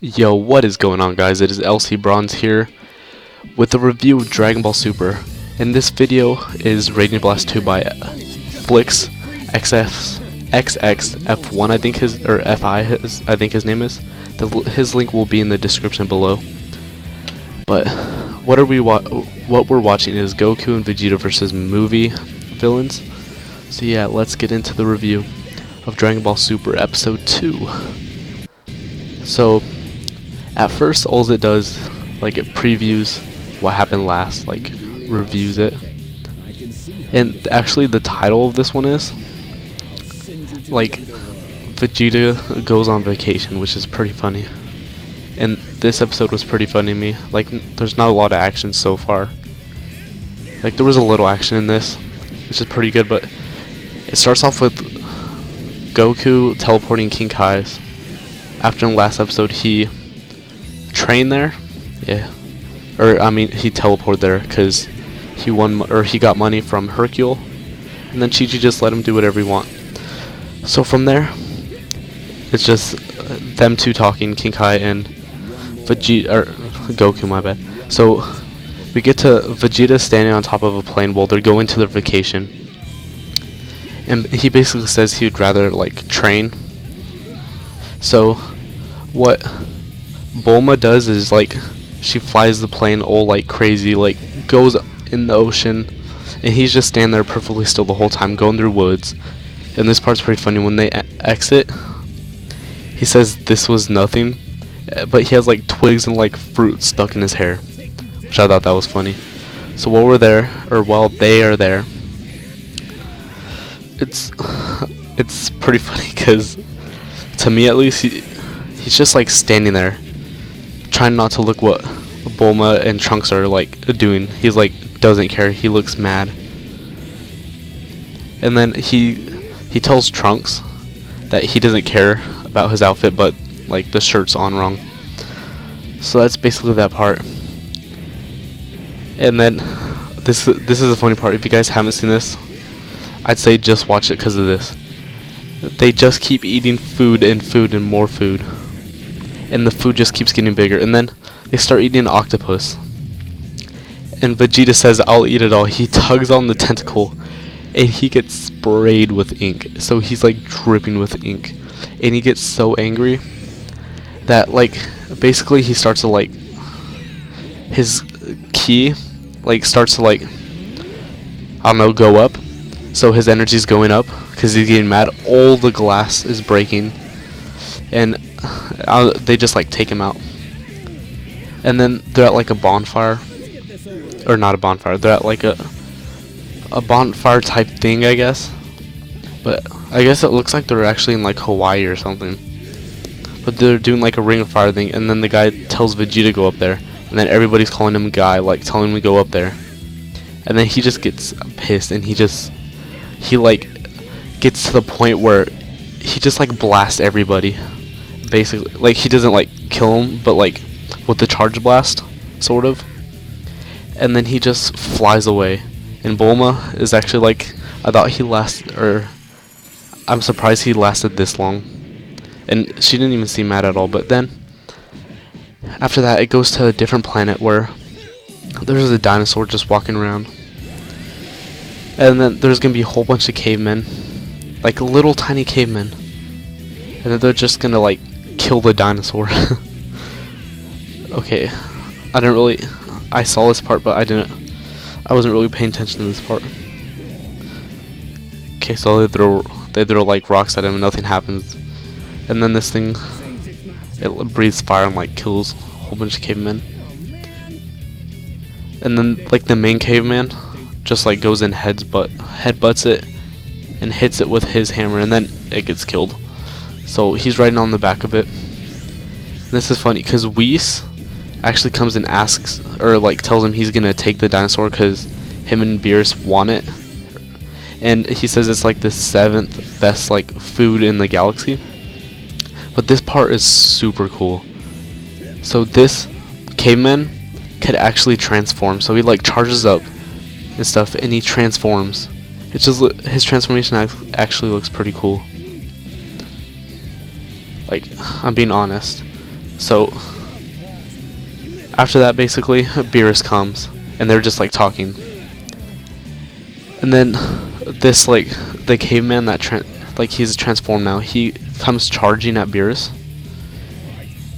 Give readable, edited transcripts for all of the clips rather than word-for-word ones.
Yo, what is going on, guys? It is LC Bronze here with a review of Dragon Ball Super. And this video is Radiant Blast 2 by Flix XXF1, I think I think his name is. His link will be in the description below. But what we're watching is Goku and Vegeta versus movie villains. So yeah, let's get into the review of Dragon Ball Super Episode 2. So at first, all it does, like, it previews what happened last, like, reviews it. And actually, the title of this one is, like, Vegeta goes on vacation, which is pretty funny. And this episode was pretty funny to me. Like, there's not a lot of action so far. Like, there was a little action in this, which is pretty good, but it starts off with Goku teleporting King Kai's. After the last episode, he trained there, yeah, or I mean, he teleported there because he got money from Hercule, and then Chi-Chi just let him do whatever he want. So from there, it's just them two talking, King Kai and Vegeta, or Goku, my bad. So we get to Vegeta standing on top of a plane while they're going to their vacation, and he basically says he would rather, like, train. So what Bulma does is, like, she flies the plane all like crazy, like goes in the ocean, and he's just standing there perfectly still the whole time, going through woods. And this part's pretty funny. When they exit, he says this was nothing, but he has like twigs and like fruit stuck in his hair, which I thought that was funny. So while they are there, it's pretty funny because, to me at least, he's just like standing there, trying not to look what Bulma and Trunks are like doing. He's like doesn't care. He looks mad. And then he tells Trunks that he doesn't care about his outfit, but like the shirt's on wrong. So that's basically that part. And then this is the funny part. If you guys haven't seen this, I'd say just watch it because of this. They just keep eating food and food and more food, and the food just keeps getting bigger. And then they start eating an octopus, and Vegeta says, "I'll eat it all." He tugs on the tentacle, and he gets sprayed with ink. So he's like dripping with ink, and he gets so angry that, like, basically he starts to, like, his ki like starts to, like, I don't know, go up. So his energy's going up because he's getting mad. All the glass is breaking, and they just like take him out. And then they're at like a bonfire, or not a bonfire. They're at like a bonfire type thing, I guess. But I guess it looks like they're actually in like Hawaii or something. But they're doing like a ring of fire thing, and then the guy tells Vegeta to go up there, and then everybody's calling him guy, like telling him to go up there. And then he just gets pissed, and he like gets to the point where he just like blasts everybody, basically. Like, he doesn't like kill him, but like with the charge blast, sort of. And then he just flies away. And Bulma is actually like, I'm surprised he lasted this long. And she didn't even seem mad at all. But then after that, it goes to a different planet where there's a dinosaur just walking around. And then there's gonna be a whole bunch of cavemen, like little tiny cavemen, and then they're just gonna like kill the dinosaur. Okay, I saw this part, but I wasn't really paying attention to this part. Okay, so they throw like rocks at him and nothing happens, and then this thing, it breathes fire and like kills a whole bunch of cavemen. And then like the main caveman just like goes in headbutts it and hits it with his hammer, and then it gets killed. So he's riding on the back of it. And this is funny because Whis actually comes and asks, or like tells him he's gonna take the dinosaur because him and Beerus want it, and he says it's like the 7th best like food in the galaxy. But this part is super cool. So this caveman could actually transform. So he like charges up and stuff, and he transforms. It's just, his transformation actually looks pretty cool. Like, I'm being honest. So after that, basically, Beerus comes, and they're just like talking. And then this like the caveman that like he's transformed now. He comes charging at Beerus.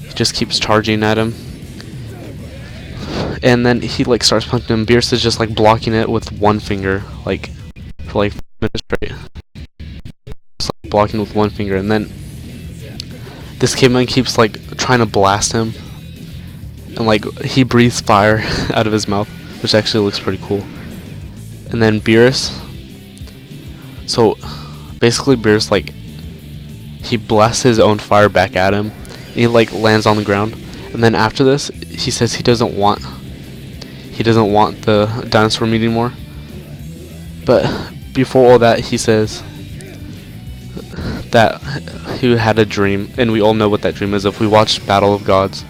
He just keeps charging at him. And then he like starts punching him. Beerus is just like blocking it with one finger, like for like 5 minutes straight. Just like blocking with one finger, and then this caveman keeps like trying to blast him, and like he breathes fire out of his mouth, which actually looks pretty cool. And then Beerus, so basically Beerus like he blasts his own fire back at him, and he like lands on the ground. And then after this, he says he doesn't want the dinosaur meat anymore. But before all that, he says that he had a dream, and we all know what that dream is. If we watch Battle of Gods,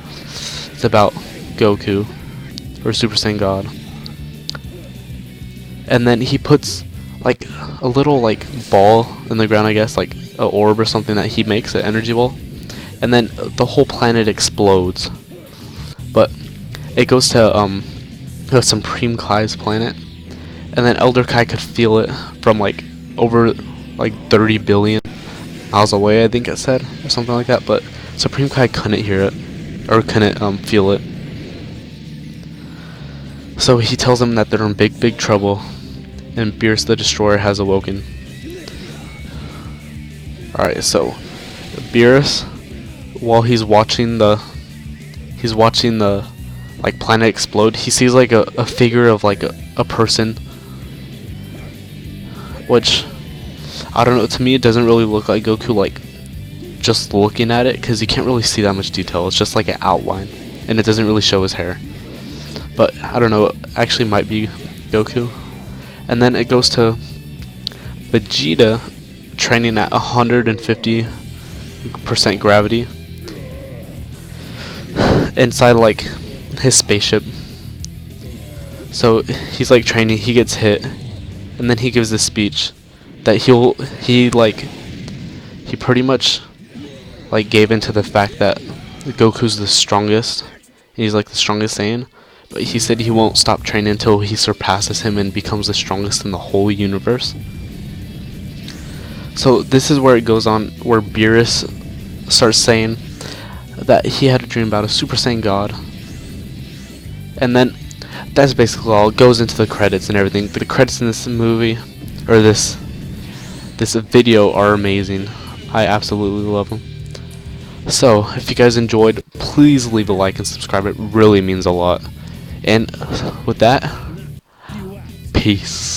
it's about Goku, or Super Saiyan God. And then he puts like a little like ball in the ground, I guess, like a orb or something that he makes, an energy ball. And then the whole planet explodes. But it goes to Supreme Kai's planet, and then Elder Kai could feel it from like over like 30 billion miles away, I think it said, or something like that. But Supreme Kai couldn't hear it, or couldn't feel it. So he tells them that they're in big trouble, and Beerus the Destroyer has awoken. Alright, so Beerus, while he's watching the like planet explode, he sees like a figure of like a person, which I don't know, to me it doesn't really look like Goku, like just looking at it, because you can't really see that much detail. It's just like an outline, and it doesn't really show his hair. But I don't know, it actually might be Goku. And then it goes to Vegeta training at 150% gravity inside like his spaceship. So he's like training, he gets hit, and then he gives this speech that he pretty much like gave into the fact that Goku's the strongest. He's like the strongest Saiyan, but he said he won't stop training until he surpasses him and becomes the strongest in the whole universe. So this is where it goes on, where Beerus starts saying that he had a dream about a Super Saiyan God. And then that's basically all. It goes into the credits and everything. The credits in this movie, or this video, are amazing. I absolutely love them. So if you guys enjoyed, please leave a like and subscribe. It really means a lot. And with that, peace.